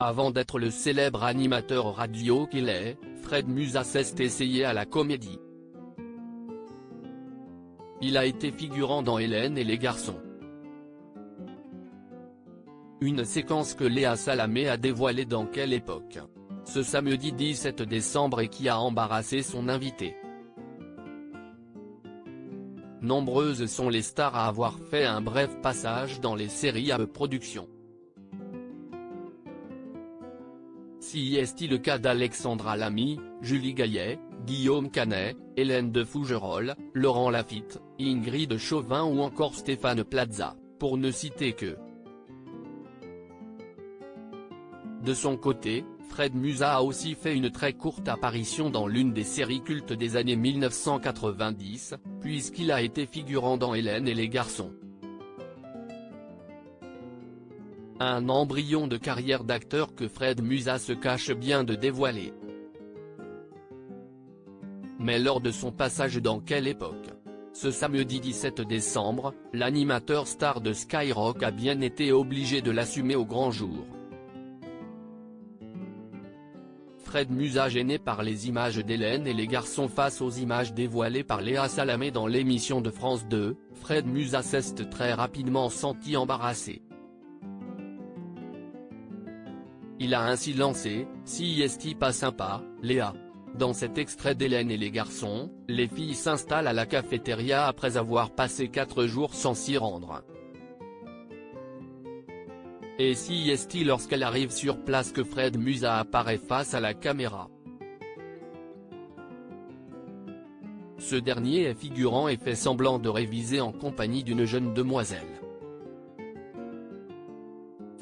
Avant d'être le célèbre animateur radio qu'il est, Fred Musa s'est essayé à la comédie. Il a été figurant dans Hélène et les garçons. Une séquence que Léa Salamé a dévoilée dans Quelle époque, ce samedi 17 décembre et qui a embarrassé son invité. Nombreuses sont les stars à avoir fait un bref passage dans les séries AE Productions. Si est le cas d'Alexandra Lamy, Julie Gaillet, Guillaume Canet, Hélène de Fougerolles, Laurent Lafitte, Ingrid Chauvin ou encore Stéphane Plaza, pour ne citer que. De son côté, Fred Musa a aussi fait une très courte apparition dans l'une des séries cultes des années 1990, puisqu'il a été figurant dans Hélène et les garçons. Un embryon de carrière d'acteur que Fred Musa se cache bien de dévoiler. Mais lors de son passage dans Quelle époque, ce samedi 17 décembre, l'animateur star de Skyrock a bien été obligé de l'assumer au grand jour. Fred Musa gêné par les images d'Hélène et les garçons face aux images dévoilées par Léa Salamé dans l'émission de France 2, Fred Musa s'est très rapidement senti embarrassé. Il a ainsi lancé « Si est pas sympa, Léa ». Dans cet extrait d'Hélène et les garçons, les filles s'installent à la cafétéria après avoir passé 4 jours sans s'y rendre. Et si est lorsqu'elle arrive sur place que Fred Musa apparaît face à la caméra. Ce dernier est figurant et fait semblant de réviser en compagnie d'une jeune demoiselle.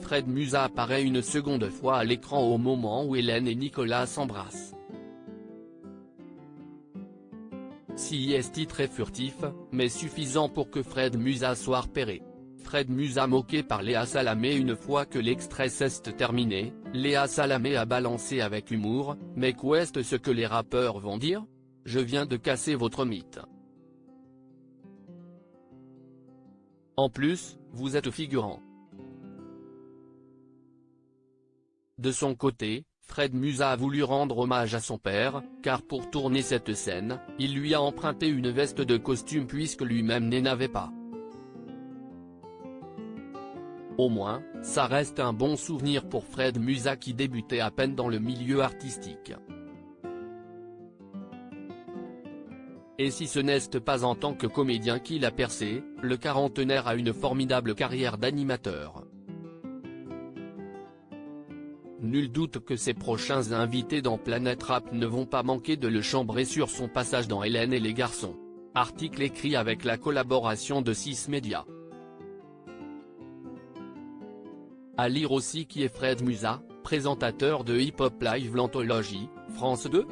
Fred Musa apparaît une seconde fois à l'écran au moment où Hélène et Nicolas s'embrassent. Si est très furtif, mais suffisant pour que Fred Musa soit repéré. Fred Musa moqué par Léa Salamé. Une fois que l'extrait s'est terminé, Léa Salamé a balancé avec humour « Mais qu'est-ce ce que les rappeurs vont dire ? Je viens de casser votre mythe. En plus, vous êtes figurant. » De son côté, Fred Musa a voulu rendre hommage à son père, car pour tourner cette scène, il lui a emprunté une veste de costume puisque lui-même n'en avait pas. Au moins, ça reste un bon souvenir pour Fred Musa qui débutait à peine dans le milieu artistique. Et si ce n'est pas en tant que comédien qu'il a percé, le quarantenaire a une formidable carrière d'animateur. Nul doute que ses prochains invités dans Planète Rap ne vont pas manquer de le chambrer sur son passage dans Hélène et les garçons. Article écrit avec la collaboration de 6 médias. À lire aussi qui est Fred Musa, présentateur de Hip Hop Live l'anthologie, France 2.